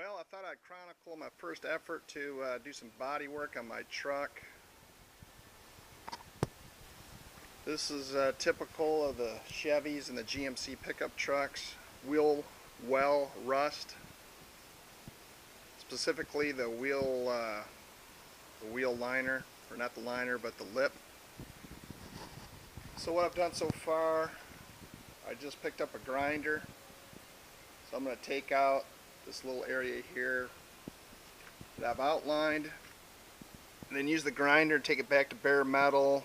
Well, I thought I'd chronicle my first effort to do some body work on my truck. This is typical of the Chevys and the GMC pickup trucks. Wheel well rust, specifically the wheel liner, or not the liner, but the lip. So what I've done so far, I just picked up a grinder. So I'm going to take out this little area here that I've outlined, and then use the grinder to take it back to bare metal,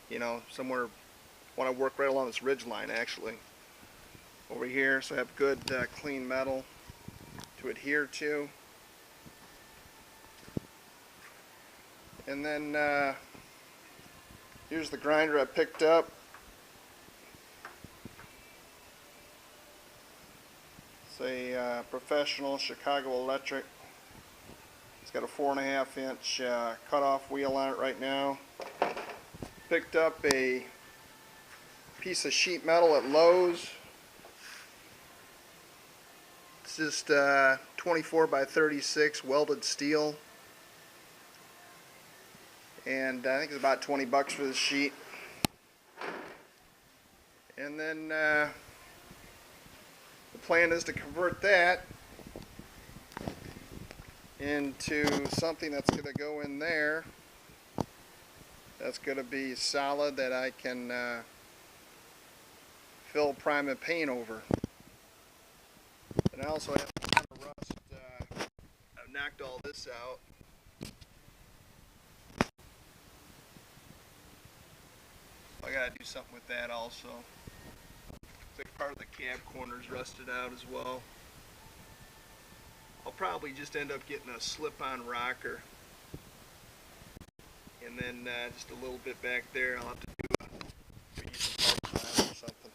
you know, somewhere. I want to work right along this ridge line actually over here, so I have good clean metal to adhere to. And then here's the grinder I picked up. It's a professional Chicago Electric. It's got a 4.5-inch cutoff wheel on it right now. Picked up a piece of sheet metal at Lowe's. It's just 24 by 36 welded steel, and I think it's about 20 bucks for this sheet. And then the plan is to convert that into something that's going to go in there that's going to be solid, that I can fill, prime, and paint over. And I also have a ton of rust. I've knocked all this out. I gotta do something with that also. Looks like part of the cab corner's rusted out as well. I'll probably just end up getting a slip-on rocker, and then just a little bit back there I'll have to do use some glass or something.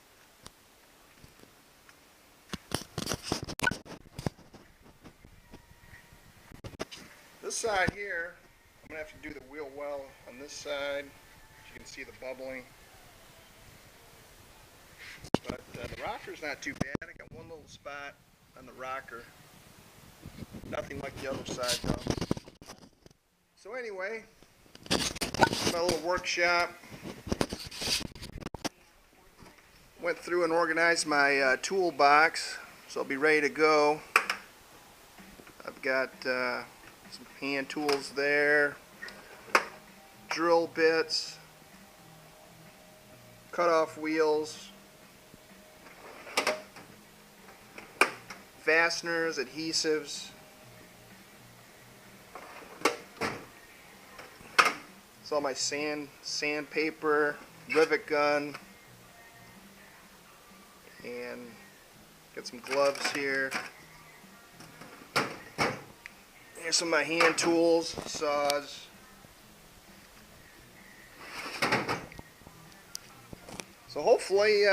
This side here, I'm going to have to do the wheel well on this side. As you can see the bubbling. But the rocker's not too bad. I got one little spot on the rocker. Nothing like the other side though. So anyway, my little workshop. Went through and organized my toolbox, so I'll be ready to go. I've got some hand tools there, drill bits, cut off wheels, fasteners, adhesives. It's all my sandpaper, rivet gun, and got some gloves here. Here's some of my hand tools, saws. So hopefully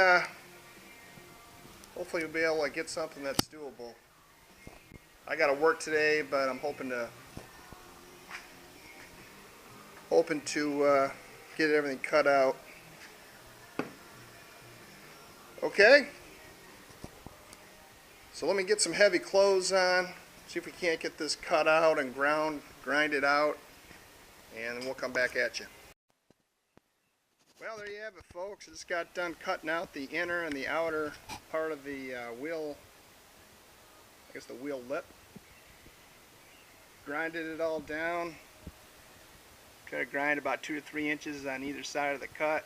we'll be able to get something that's doable. I got to work today, but I'm hoping to get everything cut out. Okay, so let me get some heavy clothes on, see if we can't get this cut out and grind it out, and then we'll come back at you. Well, there you have it, folks. I just got done cutting out the inner and the outer part of the wheel, I guess the wheel lip. Grinded it all down. Try to grind about 2 to 3 inches on either side of the cut,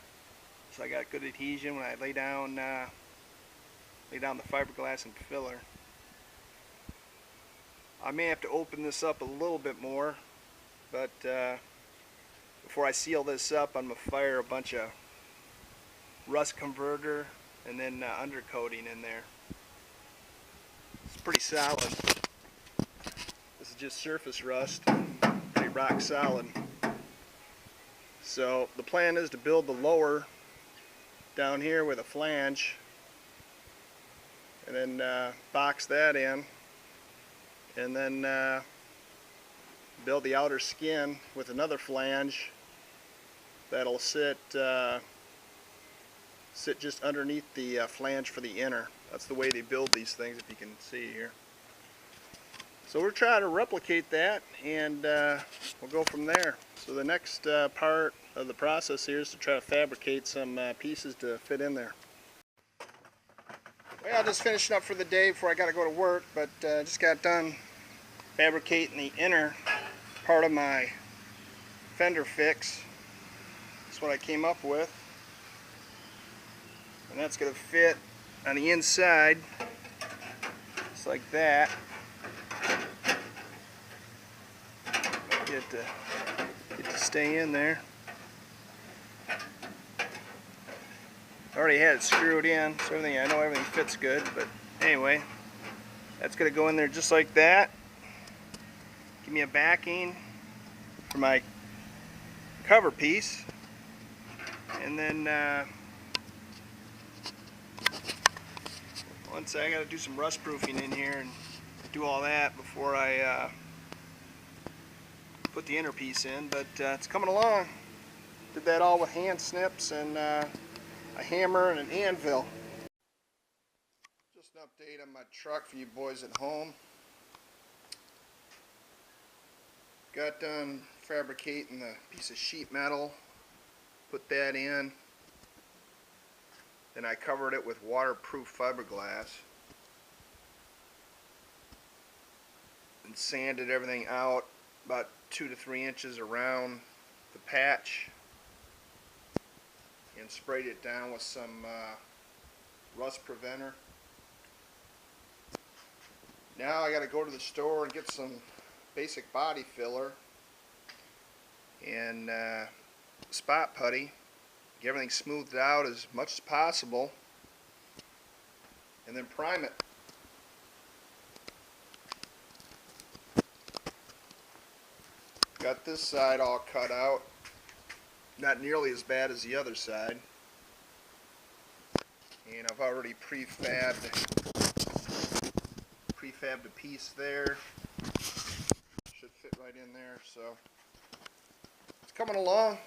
so I got good adhesion when I lay down the fiberglass and filler. I may have to open this up a little bit more, but before I seal this up, I'm going to fire a bunch of rust converter and then undercoating in there. It's pretty solid. This is just surface rust, pretty rock solid. So the plan is to build the lower down here with a flange, and then box that in, and then build the outer skin with another flange that'll sit just underneath the flange for the inner. That's the way they build these things, if you can see here. So we're trying to replicate that, and we'll go from there. So the next part of the process here is to try to fabricate some pieces to fit in there. Well, just finishing up for the day before I got to go to work, but just got done fabricating the inner part of my fender fix. That's what I came up with, and that's going to fit on the inside just like that. Get to stay in there. I already had it screwed in, so I know everything fits good, but anyway, that's going to go in there just like that. Give me a backing for my cover piece, and then once I got to do some rust proofing in here and do all that before I put the inner piece in, but it's coming along. Did that all with hand snips and a hammer and an anvil. Just an update on my truck for you boys at home. Got done fabricating the piece of sheet metal, put that in, then I covered it with waterproof fiberglass and sanded everything out about 2 to 3 inches around the patch and sprayed it down with some rust preventer. Now I got to go to the store and get some basic body filler and spot putty, get everything smoothed out as much as possible, and then prime it. Got this side all cut out, not nearly as bad as the other side, and I've already prefabbed a piece there. Should fit right in there, so it's coming along.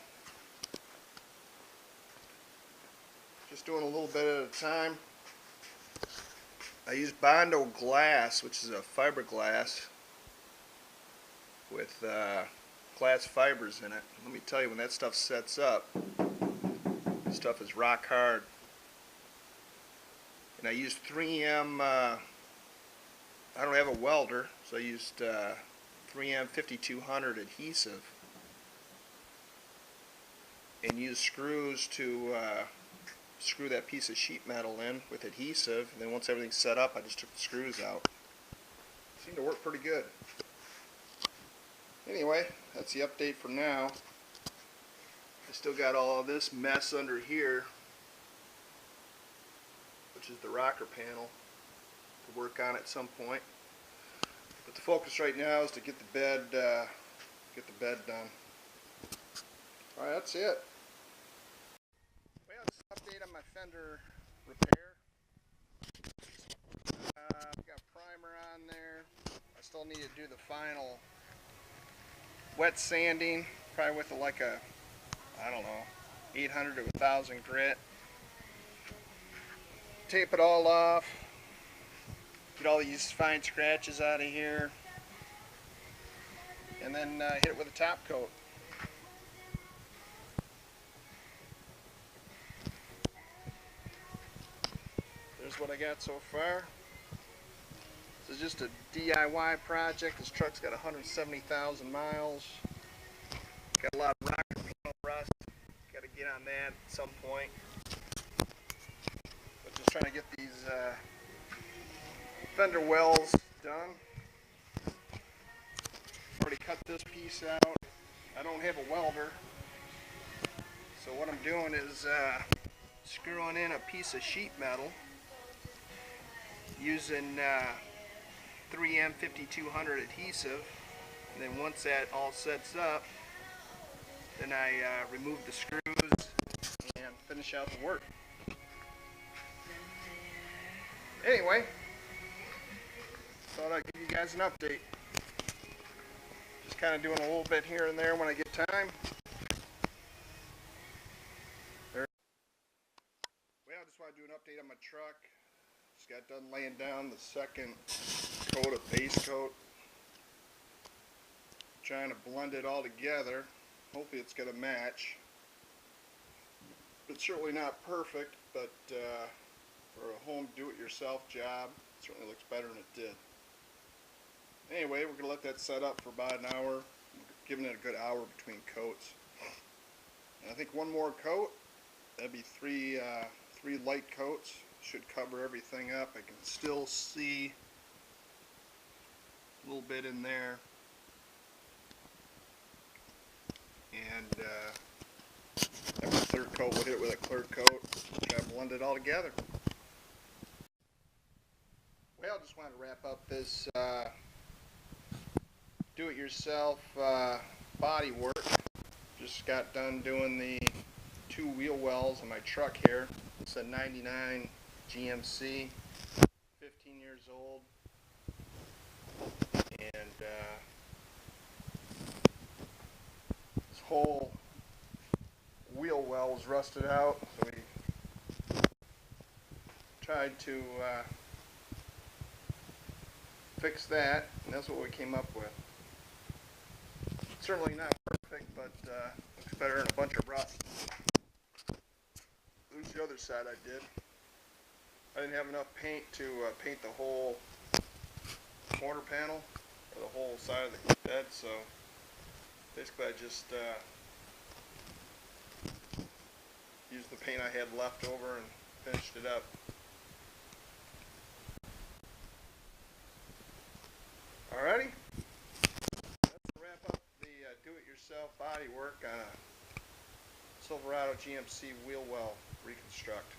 Just doing a little bit at a time. I use Bondo glass, which is a fiberglass with glass fibers in it. Let me tell you, when that stuff sets up, this stuff is rock hard. And I used 3M, I don't have a welder, so I used 3M 5200 adhesive and used screws to screw that piece of sheet metal in with adhesive, and then once everything's set up, I just took the screws out. Seemed to work pretty good. Anyway, that's the update for now. I still got all of this mess under here, which is the rocker panel, to work on at some point. But the focus right now is to get the bed done. All right, that's it. Well, just an update on my fender repair. I've got primer on there. I still need to do the final wet sanding, probably with like a, I don't know, 800 to 1000 grit. Tape it all off. Get all these fine scratches out of here, and then hit it with a top coat. There's what I got so far. This is just a DIY project. This truck's got 170,000 miles. Got a lot of rocker panel rust. Got to get on that at some point. But just trying to get these fender wells done. Already cut this piece out. I don't have a welder, so what I'm doing is screwing in a piece of sheet metal using 3M 5200 adhesive, and then once that all sets up, then I remove the screws and finish out the work. Anyway, thought I'd give you guys an update. Just kind of doing a little bit here and there when I get time. Well, I just want to do an update on my truck. Just got done laying down the second coat of base coat. trying to blend it all together. Hopefully it's going to match. It's certainly not perfect, but for a home do-it-yourself job, it certainly looks better than it did. Anyway, we're going to let that set up for about an hour, giving it a good hour between coats. And I think one more coat, that'd be three light coats, should cover everything up. I can still see a little bit in there. And after the third coat, we'll hit it with a clear coat, try to blend it all together. Well, I just wanted to wrap up this do-it-yourself body work. Just got done doing the 2 wheel wells on my truck here. It's a 99 GMC, 15 years old, and this whole wheel well was rusted out, so we tried to fix that, and that's what we came up with. Certainly not perfect, but looks better than a bunch of rust. There's the other side I did. I didn't have enough paint to paint the whole quarter panel, or the whole side of the bed, so basically I just used the paint I had left over and finished it up. Alrighty, that's a wrap up the do-it-yourself body work on a Silverado GMC wheel well reconstruct.